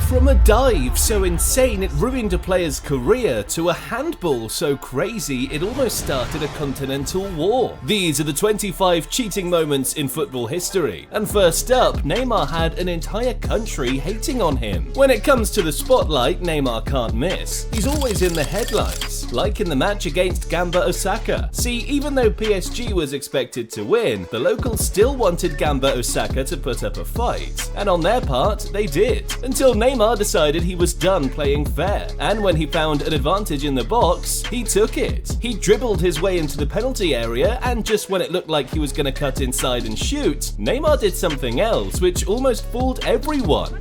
From a dive so insane it ruined a player's career to a handball so crazy it almost started a continental war. These are the 25 cheating moments in football history. And first up, Neymar had an entire country hating on him. When it comes to the spotlight, Neymar can't miss. He's always in the headlines, like in the match against Gamba Osaka. See, even though PSG was expected to win, the locals still wanted Gamba Osaka to put up a fight. And on their part, they did. Until Neymar decided he was done playing fair, and when he found an advantage in the box, he took it. He dribbled his way into the penalty area, and just when it looked like he was going to cut inside and shoot, Neymar did something else which almost fooled everyone.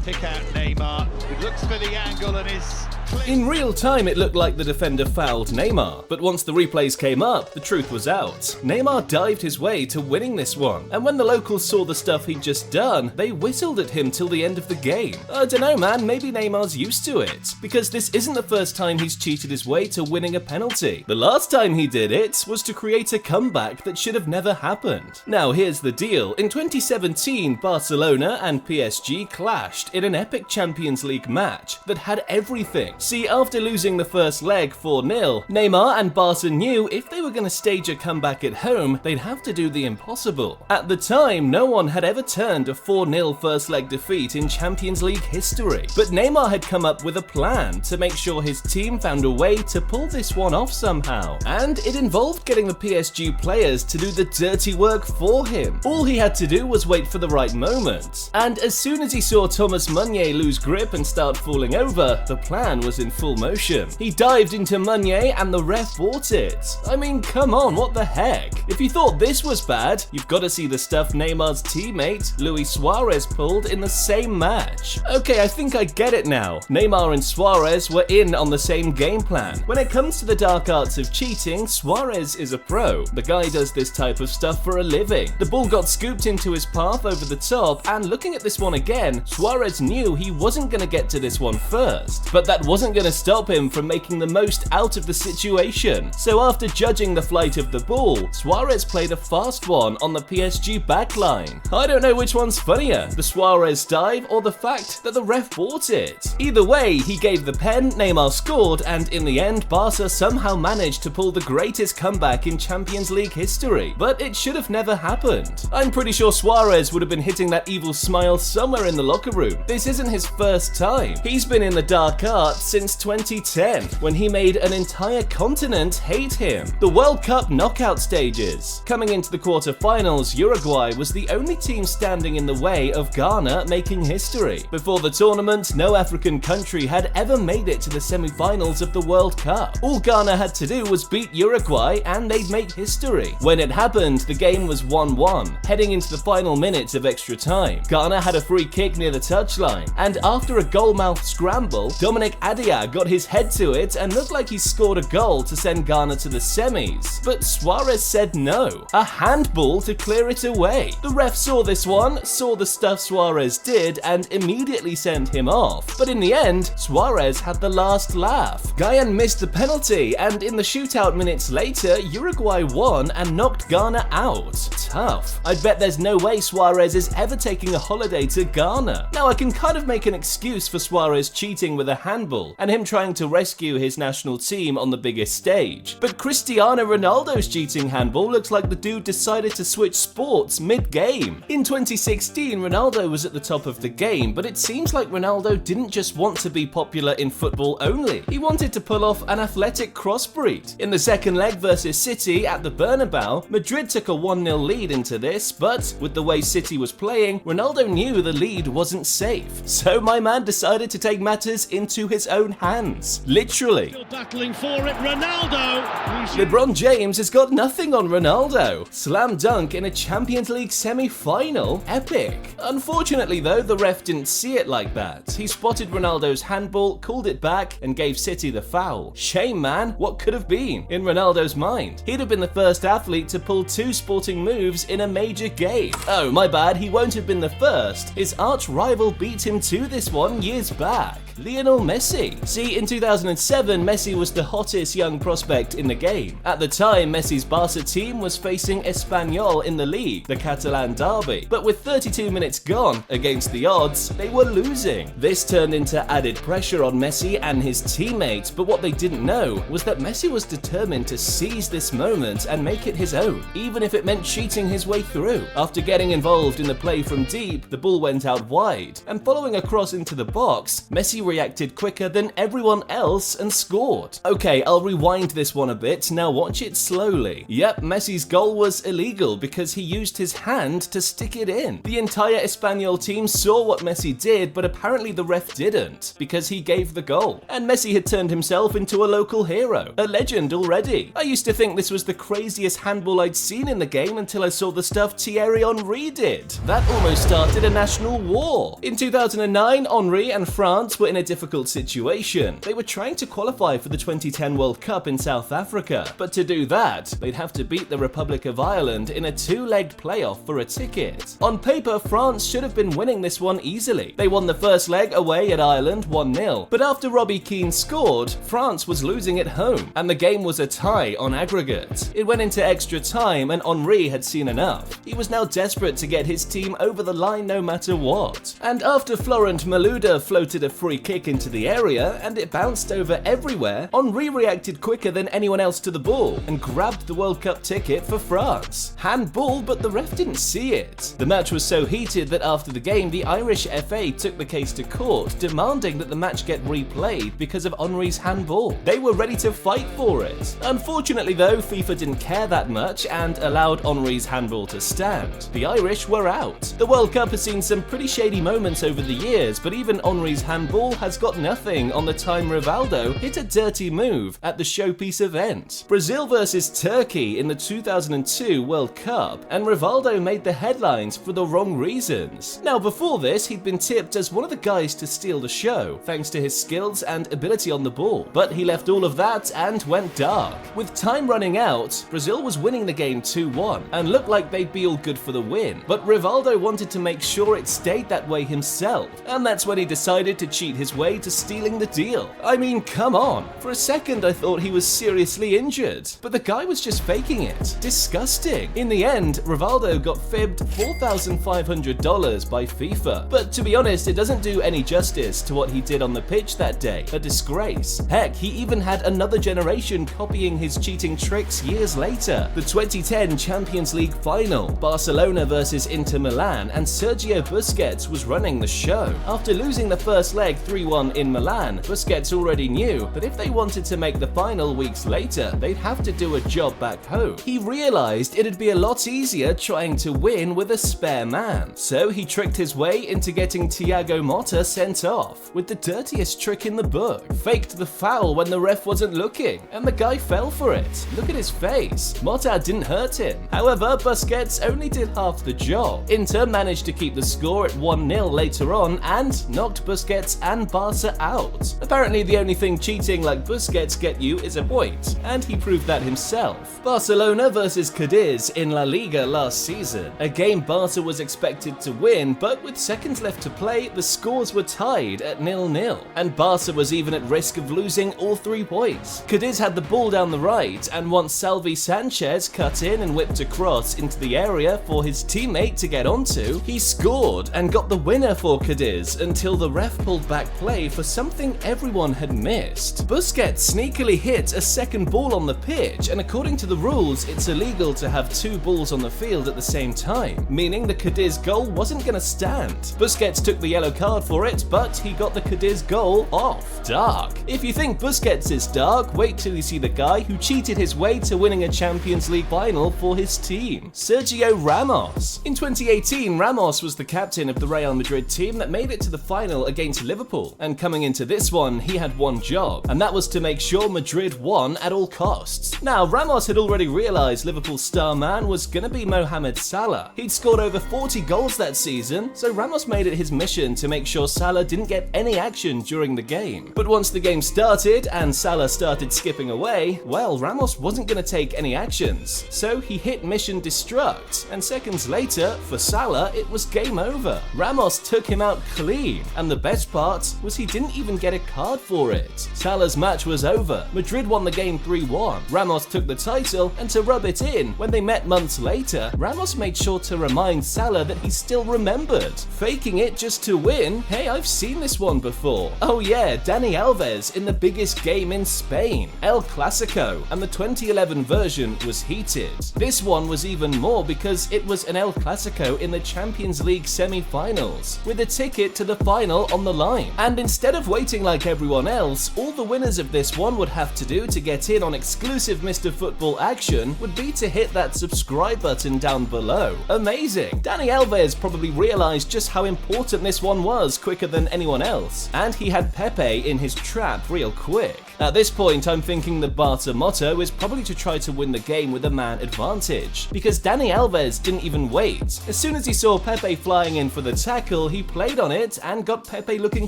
Pick out Neymar, who looks for the angle and is... In real time, it looked like the defender fouled Neymar, but once the replays came up, the truth was out. Neymar dived his way to winning this one, and when the locals saw the stuff he'd just done, they whistled at him till the end of the game. I don't know, man, maybe Neymar's used to it, because this isn't the first time he's cheated his way to winning a penalty. The last time he did it was to create a comeback that should have never happened. Now here's the deal. In 2017, Barcelona and PSG clashed in an epic Champions League match that had everything. See, after losing the first leg 4-0, Neymar and Barca knew if they were going to stage a comeback at home, they'd have to do the impossible. At the time, no one had ever turned a 4-0 first leg defeat in Champions League history. But Neymar had come up with a plan to make sure his team found a way to pull this one off somehow. And it involved getting the PSG players to do the dirty work for him. All he had to do was wait for the right moment. And as soon as he saw Thomas Meunier lose grip and start falling over, the plan was in full motion. He dived into Meunier and the ref bought it. I mean, come on, what the heck? If you thought this was bad, you've got to see the stuff Neymar's teammate, Luis Suarez, pulled in the same match. Okay, I think I get it now. Neymar and Suarez were in on the same game plan. When it comes to the dark arts of cheating, Suarez is a pro. The guy does this type of stuff for a living. The ball got scooped into his path over the top, and looking at this one again, Suarez knew he wasn't going to get to this one first. But that wasn't going to stop him from making the most out of the situation. So after judging the flight of the ball, Suarez played a fast one on the PSG backline. I don't know which one's funnier, the Suarez dive or the fact that the ref bought it. Either way, he gave the pen, Neymar scored, and in the end, Barca somehow managed to pull the greatest comeback in Champions League history. But it should have never happened. I'm pretty sure Suarez would have been hitting that evil smile somewhere in the locker room. This isn't his first time. He's been in the dark arts since 2010, when he made an entire continent hate him. The World Cup knockout stages. Coming into the quarterfinals, Uruguay was the only team standing in the way of Ghana making history. Before the tournament, no African country had ever made it to the semi-finals of the World Cup. All Ghana had to do was beat Uruguay and they'd make history. When it happened, the game was 1-1. Heading into the final minutes of extra time, Ghana had a free kick near the touchline, and after a goal-mouth scramble, Dominic Adia got his head to it and looked like he scored a goal to send Ghana to the semis. But Suarez said no. A handball to clear it away. The ref saw this one, saw the stuff Suarez did, and immediately sent him off. But in the end, Suarez had the last laugh. Guyana missed the penalty, and in the shootout minutes later, Uruguay won and knocked Ghana out. Tough. I bet there's no way Suarez is ever taking a holiday to Ghana. Now I can kind of make an excuse for Suarez cheating with a handball and him trying to rescue his national team on the biggest stage. But Cristiano Ronaldo's cheating handball looks like the dude decided to switch sports mid-game. In 2016, Ronaldo was at the top of the game, but it seems like Ronaldo didn't just want to be popular in football only. He wanted to pull off an athletic crossbreed. In the second leg versus City at the Bernabeu, Madrid took a 1-0 lead into this, but with the way City was playing, Ronaldo knew the lead wasn't safe. So my man decided to take matters into his own hands. Literally. Still battling for it, Ronaldo! LeBron James has got nothing on Ronaldo. Slam dunk in a Champions League semi-final? Epic. Unfortunately though, the ref didn't see it like that. He spotted Ronaldo's handball, called it back, and gave City the foul. Shame, man. What could have been? In Ronaldo's mind, he'd have been the first athlete to pull two sporting moves in a major game. Oh, my bad, he won't have been the first. His arch rival beat him to this one years back. Lionel Messi. Messi. See, in 2007, Messi was the hottest young prospect in the game. At the time, Messi's Barca team was facing Espanyol in the league, the Catalan derby. But with 32 minutes gone, against the odds, they were losing. This turned into added pressure on Messi and his teammates, but what they didn't know was that Messi was determined to seize this moment and make it his own, even if it meant cheating his way through. After getting involved in the play from deep, the ball went out wide, and following a cross into the box, Messi reacted quicker than everyone else and scored. Okay, I'll rewind this one a bit, now watch it slowly. Yep, Messi's goal was illegal because he used his hand to stick it in. The entire Espanyol team saw what Messi did, but apparently the ref didn't, because he gave the goal. And Messi had turned himself into a local hero, a legend already. I used to think this was the craziest handball I'd seen in the game until I saw the stuff Thierry Henry did. That almost started a national war. In 2009, Henry and France were in a difficult situation. They were trying to qualify for the 2010 World Cup in South Africa, but to do that, they'd have to beat the Republic of Ireland in a two-legged playoff for a ticket. On paper, France should have been winning this one easily. They won the first leg away at Ireland 1-0, but after Robbie Keane scored, France was losing at home, and the game was a tie on aggregate. It went into extra time, and Henry had seen enough. He was now desperate to get his team over the line no matter what. And after Florent Malouda floated a free kick into the area, and it bounced over everywhere, Henry reacted quicker than anyone else to the ball, and grabbed the World Cup ticket for France. Handball, but the ref didn't see it. The match was so heated that after the game, the Irish FA took the case to court, demanding that the match get replayed because of Henry's handball. They were ready to fight for it. Unfortunately though, FIFA didn't care that much and allowed Henry's handball to stand. The Irish were out. The World Cup has seen some pretty shady moments over the years, but even Henry's handball has got nothing on the time Rivaldo hit a dirty move at the showpiece event. Brazil versus Turkey in the 2002 World Cup, and Rivaldo made the headlines for the wrong reasons. Now before this, he'd been tipped as one of the guys to steal the show, thanks to his skills and ability on the ball. But he left all of that and went dark. With time running out, Brazil was winning the game 2-1, and looked like they'd be all good for the win. But Rivaldo wanted to make sure it stayed that way himself, and that's when he decided to cheat his way to stealing the deal. I mean, come on. For a second I thought he was seriously injured, but the guy was just faking it. Disgusting. In the end, Rivaldo got fibbed $4,500 by FIFA. But to be honest, it doesn't do any justice to what he did on the pitch that day. A disgrace. Heck, he even had another generation copying his cheating tricks years later. The 2010 Champions League final, Barcelona versus Inter Milan, and Sergio Busquets was running the show. After losing the first leg 3-1 in Milan, Busquets already knew that if they wanted to make the final weeks later, they'd have to do a job back home. He realized it'd be a lot easier trying to win with a spare man. So he tricked his way into getting Thiago Motta sent off with the dirtiest trick in the book. Faked the foul when the ref wasn't looking, and the guy fell for it. Look at his face. Motta didn't hurt him. However, Busquets only did half the job. Inter managed to keep the score at 1-0 later on and knocked Busquets and Barca out. Apparently the only thing cheating like Busquets get you is a point, and he proved that himself. Barcelona versus Cadiz in La Liga last season. A game Barca was expected to win, but with seconds left to play, the scores were tied at 0-0, and Barca was even at risk of losing all 3 points. Cadiz had the ball down the right, and once Salvi Sanchez cut in and whipped a cross into the area for his teammate to get onto, he scored and got the winner for Cadiz until the ref pulled back play for something everyone had missed. Busquets sneakily hit a second ball on the pitch, and according to the rules, it's illegal to have 2 balls on the field at the same time, meaning the Cadiz goal wasn't going to stand. Busquets took the yellow card for it, but he got the Cadiz goal off. Dark. If you think Busquets is dark, wait till you see the guy who cheated his way to winning a Champions League final for his team, Sergio Ramos. In 2018, Ramos was the captain of the Real Madrid team that made it to the final against Liverpool, and coming into this one, he had one job, and that was to make sure Madrid won at all costs. Now, Ramos had already realised Liverpool's star man was gonna be Mohamed Salah. He'd scored over 40 goals that season, so Ramos made it his mission to make sure Salah didn't get any action during the game. But once the game started and Salah started skipping away, well, Ramos wasn't gonna take any actions. So he hit mission destruct, and seconds later, for Salah, it was game over. Ramos took him out clean, and the best part was he didn't even even get a card for it. Salah's match was over. Madrid won the game 3-1. Ramos took the title, and to rub it in, when they met months later, Ramos made sure to remind Salah that he still remembered. Faking it just to win? Hey, I've seen this one before. Oh yeah, Dani Alves in the biggest game in Spain, El Clasico, and the 2011 version was heated. This one was even more because it was an El Clasico in the Champions League semi-finals, with a ticket to the final on the line. And instead of waiting like everyone else, all the winners of this one would have to do to get in on exclusive Mr. Football action would be to hit that subscribe button down below. Amazing! Dani Alves probably realized just how important this one was quicker than anyone else, and he had Pepe in his trap real quick. At this point, I'm thinking the Barca motto is probably to try to win the game with a man advantage, because Dani Alves didn't even wait. As soon as he saw Pepe flying in for the tackle, he played on it and got Pepe looking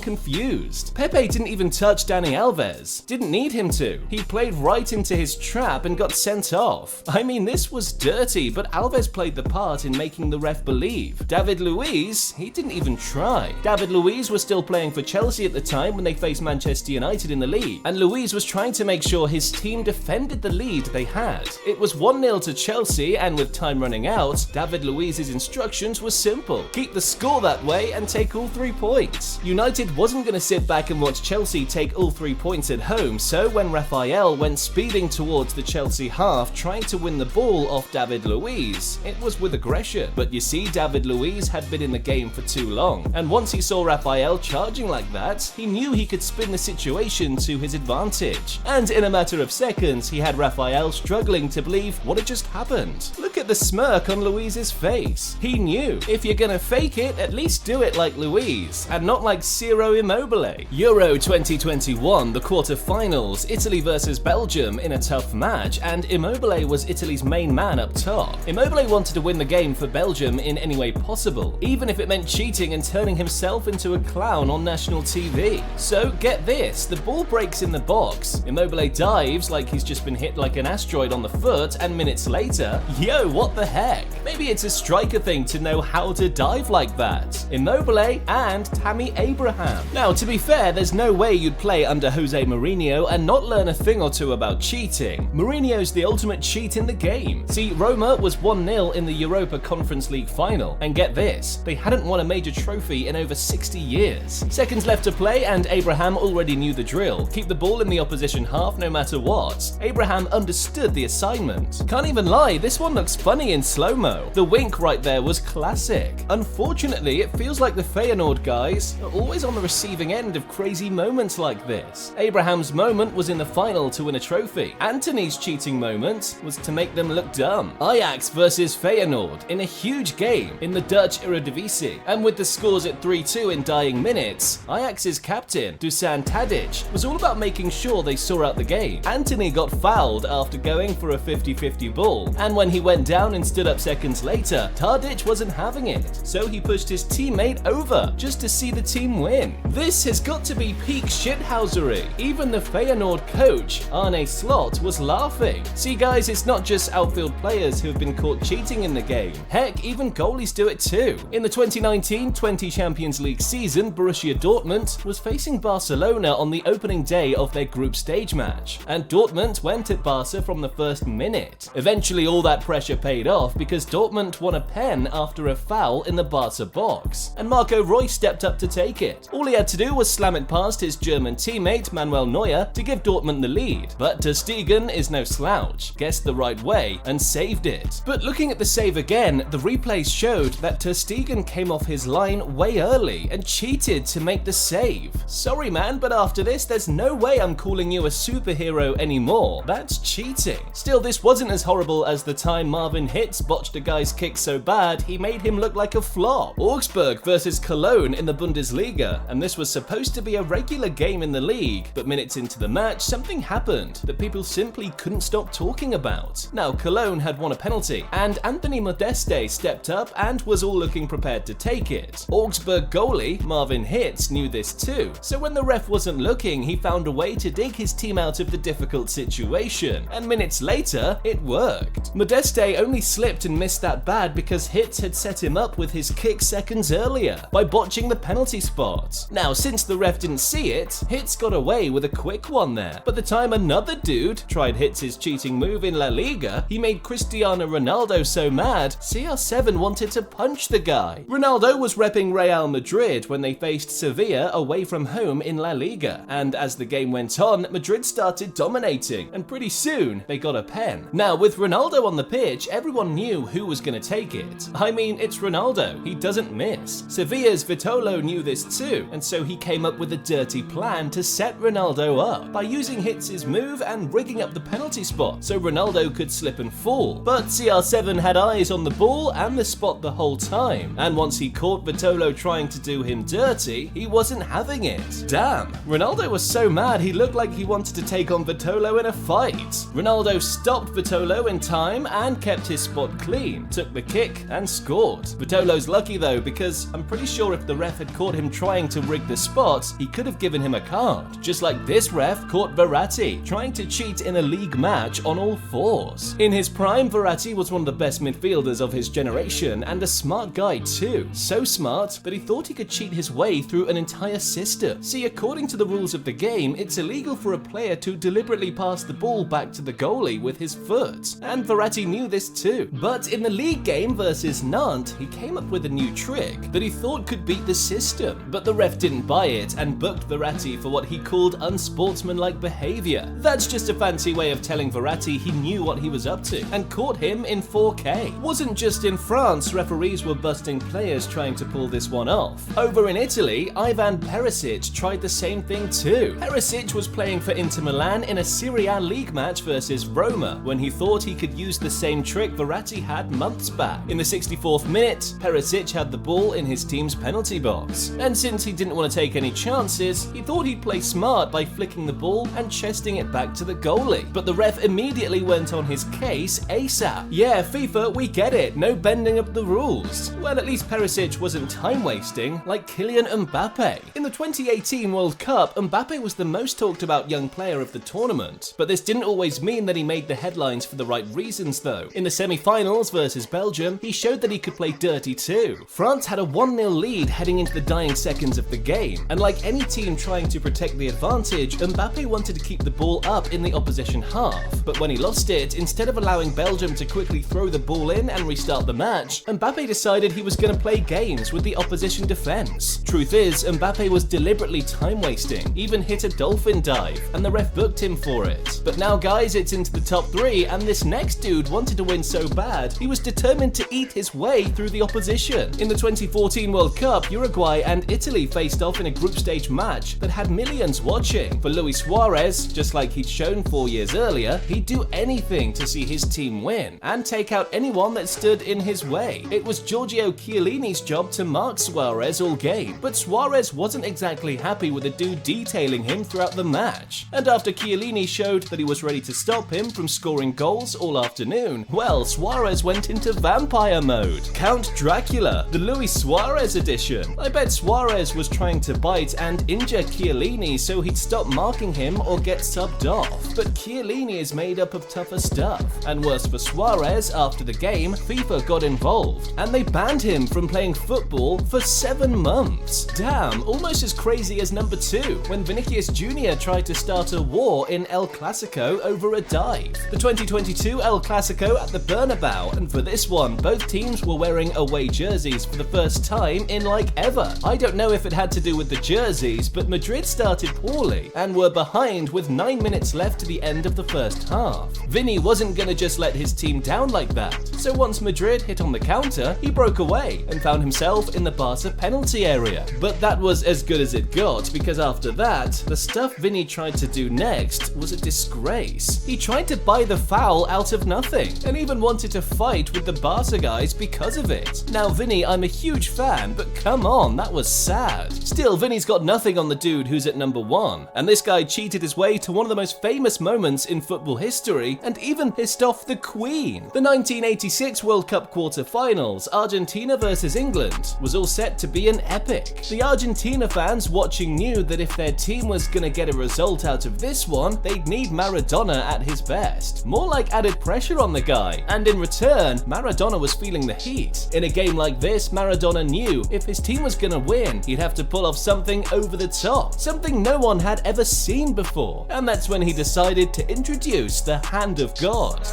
confused. Pepe didn't even touch Dani Alves. Didn't need him to. He played right into his trap and got sent off. I mean, this was dirty, but Alves played the part in making the ref believe. David Luiz, he didn't even try. David Luiz was still playing for Chelsea at the time when they faced Manchester United in the league, and Luiz was trying to make sure his team defended the lead they had. It was 1-0 to Chelsea, and with time running out, David Luiz's instructions were simple. Keep the score that way and take all 3 points. United wasn't going to sit back and watch Chelsea take all 3 points at home, so when Rafael went speeding towards the Chelsea half trying to win the ball off David Luiz, it was with aggression. But you see, David Luiz had been in the game for too long, and once he saw Rafael charging like that, he knew he could spin the situation to his advantage. And in a matter of seconds, he had Rafael struggling to believe what had just happened. Look at the smirk on Luiz's face. He knew, if you're gonna fake it, at least do it like Luiz, and not like Ciro Immobile. Euro 2021, the quarter-finals, Italy versus Belgium in a tough match, and Immobile was Italy's main man up top. Immobile wanted to win the game for Belgium in any way possible, even if it meant cheating and turning himself into a clown on national TV. So get this, the ball breaks in the box, Immobile dives like he's just been hit like an asteroid on the foot, and minutes later, yo, what the heck? Maybe it's a striker thing to know how to dive like that. Immobile and Tammy Abraham. Now, to be fair, there's no way you'd play under Jose Mourinho and not learn a thing or two about cheating. Mourinho's the ultimate cheat in the game. See, Roma was 1-0 in the Europa Conference League final, and get this, they hadn't won a major trophy in over 60 years. Seconds left to play, and Abraham already knew the drill. Keep the ball in the opposition half no matter what. Abraham understood the assignment. Can't even lie, this one looks funny in slow-mo. The wink right there was classic. Unfortunately, it feels like the Feyenoord guys are always on the receiving end of crazy moments like this. Abraham's moment was in the final to win a trophy. Antony's cheating moment was to make them look dumb. Ajax versus Feyenoord in a huge game in the Dutch Eredivisie. And with the scores at 3-2 in dying minutes, Ajax's captain, Dusan Tadic, was all about making sure they saw out the game. Antony got fouled after going for a 50-50 ball, and when he went down and stood up seconds later, Tadic wasn't having it, so he pushed his teammate over just to see the team win. This has got to be peak shithousery. Even the Feyenoord coach, Arne Slot, was laughing. See guys, it's not just outfield players who have been caught cheating in the game. Heck, even goalies do it too. In the 2019-20 Champions League season, Borussia Dortmund was facing Barcelona on the opening day of their group stage match, and Dortmund went at Barca from the first minute. Eventually all that pressure paid off because Dortmund won a pen after a foul in the Barca box, and Marco Reus stepped up to take it. All he had to do was slam it past his German teammate Manuel Neuer to give Dortmund the lead, but Ter Stegen is no slouch, guessed the right way and saved it. But looking at the save again, the replays showed that Ter Stegen came off his line way early and cheated to make the save. Sorry man, but after this there's no way I'm calling you a superhero anymore. That's cheating. Still, this wasn't as horrible as the time Marvin Hitz botched a guy's kick so bad he made him look like a flop. Augsburg versus Cologne in the Bundesliga, and this was supposed to be a regular game in the league, but minutes into the match something happened that people simply couldn't stop talking about. Now, Cologne had won a penalty, and Anthony Modeste stepped up and was all looking prepared to take it. Augsburg goalie Marvin Hitz knew this too, so when the ref wasn't looking, he found a way to dig his team out of the difficult situation, and minutes later, it worked. Modeste only slipped and missed that bad because Hitz had set him up with his kick seconds earlier by botching the penalty spot. Now, since the ref didn't see it, Hitz got away with a quick one there. But the time another dude tried Hitz's cheating move in La Liga, he made Cristiano Ronaldo so mad, CR7 wanted to punch the guy. Ronaldo was repping Real Madrid when they faced Sevilla away from home in La Liga, and as the game went on, Madrid started dominating, and pretty soon they got a pen. Now, with Ronaldo on the pitch, everyone knew who was going to take it. I mean, it's Ronaldo, he doesn't miss. Sevilla's Vitolo knew this too, and so he came up with a dirty plan to set Ronaldo up by using Hitz's move and rigging up the penalty spot so Ronaldo could slip and fall. But CR7 had eyes on the ball and the spot the whole time, and once he caught Vitolo trying to do him dirty, he wasn't having it. Damn, Ronaldo was so mad he looked like he wanted to take on Vitolo in a fight. Ronaldo stopped Vitolo in time and kept his spot clean, took the kick and scored. Vitolo's lucky though, because I'm pretty sure if the ref had caught him trying to rig the spot, he could have given him a card. Just like this ref caught Verratti trying to cheat in a league match on all fours. In his prime, Verratti was one of the best midfielders of his generation and a smart guy too. So smart that he thought he could cheat his way through an entire system. See, according to the rules of the game, it's illegal for a player to deliberately pass the ball back to the goalie with his foot, and Verratti knew this too. But in the league game versus Nantes, he came up with a new trick that he thought could beat the system, but the ref didn't buy it and booked Verratti for what he called unsportsmanlike behavior. That's just a fancy way of telling Verratti he knew what he was up to and caught him in 4K. Wasn't just in France referees were busting players trying to pull this one off. Over in Italy, Ivan Perisic tried the same thing too. Perisic was playing for Inter Milan in a Serie A league match versus Roma when he thought he could use the same trick Verratti had months back. In the 64th minute, Perisic had the ball in his team's penalty box, and since he didn't want to take any chances, he thought he'd play smart by flicking the ball and chesting it back to the goalie. But the ref immediately went on his case ASAP. Yeah, FIFA, we get it, no bending of the rules. Well, at least Perisic wasn't time wasting like Kylian Mbappe. In the 2018 World Cup, Mbappe was the most talked about young player of the tournament, but this didn't always mean that he made the headlines for the right reasons though. In the semi-finals versus Belgium, he showed that he could play dirty too. France had a 1-0 lead heading into the dying seconds of the game, and like any team trying to protect the advantage, Mbappe wanted to keep the ball up in the opposition half. But when he lost it, instead of allowing Belgium to quickly throw the ball in and restart the match, Mbappe decided he was going to play games with the opposition defense. Truth is, Mbappe was deliberately time wasting, even hit a dolphin dive, and the ref booked him for it. But now guys, it's into the top 3, and this next dude wanted to win so bad, he was determined to eat his way through the opposition. In the 2014 World Cup, Uruguay and Italy faced off in a group stage match that had millions watching. For Luis Suarez, just like he'd shown 4 years earlier, he'd do anything to see his team win, and take out anyone that stood in his way. It was Giorgio Chiellini's job to mark Suarez all game, but Suarez wasn't exactly happy with the dude detailing him throughout the match. And after Chiellini showed that he was ready to stop him from scoring goals all afternoon, well, Suarez went into vampire mode. Count Dracula, the Luis Suarez edition. I bet Suarez was trying to bite and injure Chiellini so he'd stop marking him or get subbed off. But Chiellini is made up of tougher stuff. And worse for Suarez, after the game, FIFA got involved, and they banned him from playing football for 7 months. Damn, almost as crazy as number 2, when Vinicius Jr. tried to start a war in El Clasico over a dive. The 2022 El Clasico at the Bernabeu, and for this one, both teams were wearing away jerseys for the first time in like ever. I don't know if it had to do with the jerseys, but Madrid started poorly and were behind with 9 minutes left to the end of the first half. Vinny wasn't gonna just let his team down like that, so once Madrid hit on the counter, he broke away and found himself in the Barca penalty area. But that was as good as it got, because after that, the stuff Vinny tried to do next was a disgrace. He tried to buy the foul out of nothing, and even wanted to fight with the Barca guys because of it. Now Vinny, I'm a huge fan, but come on, that was sad. Still, Vinny's got nothing on the dude who's at number 1, and this guy cheated his way to one of the most famous moments in football history, and even pissed off the Queen. The 1986 World Cup quarter-finals, Argentina versus England, was all set to be an epic. The Argentina fans watching knew that if their team was gonna get a result out of this one, they'd need Maradona at his best. More like added pressure on the guy, guy. And in return, Maradona was feeling the heat. In a game like this, Maradona knew if his team was gonna win, he'd have to pull off something over the top, something no one had ever seen before. And that's when he decided to introduce the Hand of God.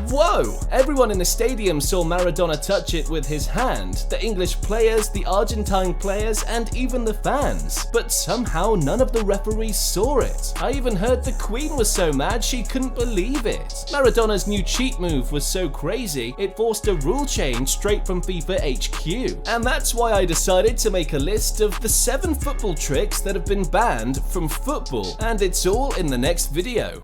Whoa! Everyone in the stadium saw Maradona touch it with his hand, the English players, the Argentine players, and even the fans. But somehow none of the referees saw it. I even heard the Queen was so mad she couldn't believe it. Maradona's new cheat move was so crazy, it forced a rule change straight from FIFA HQ. And that's why I decided to make a list of the 7 football tricks that have been banned from football, and it's all in the next video.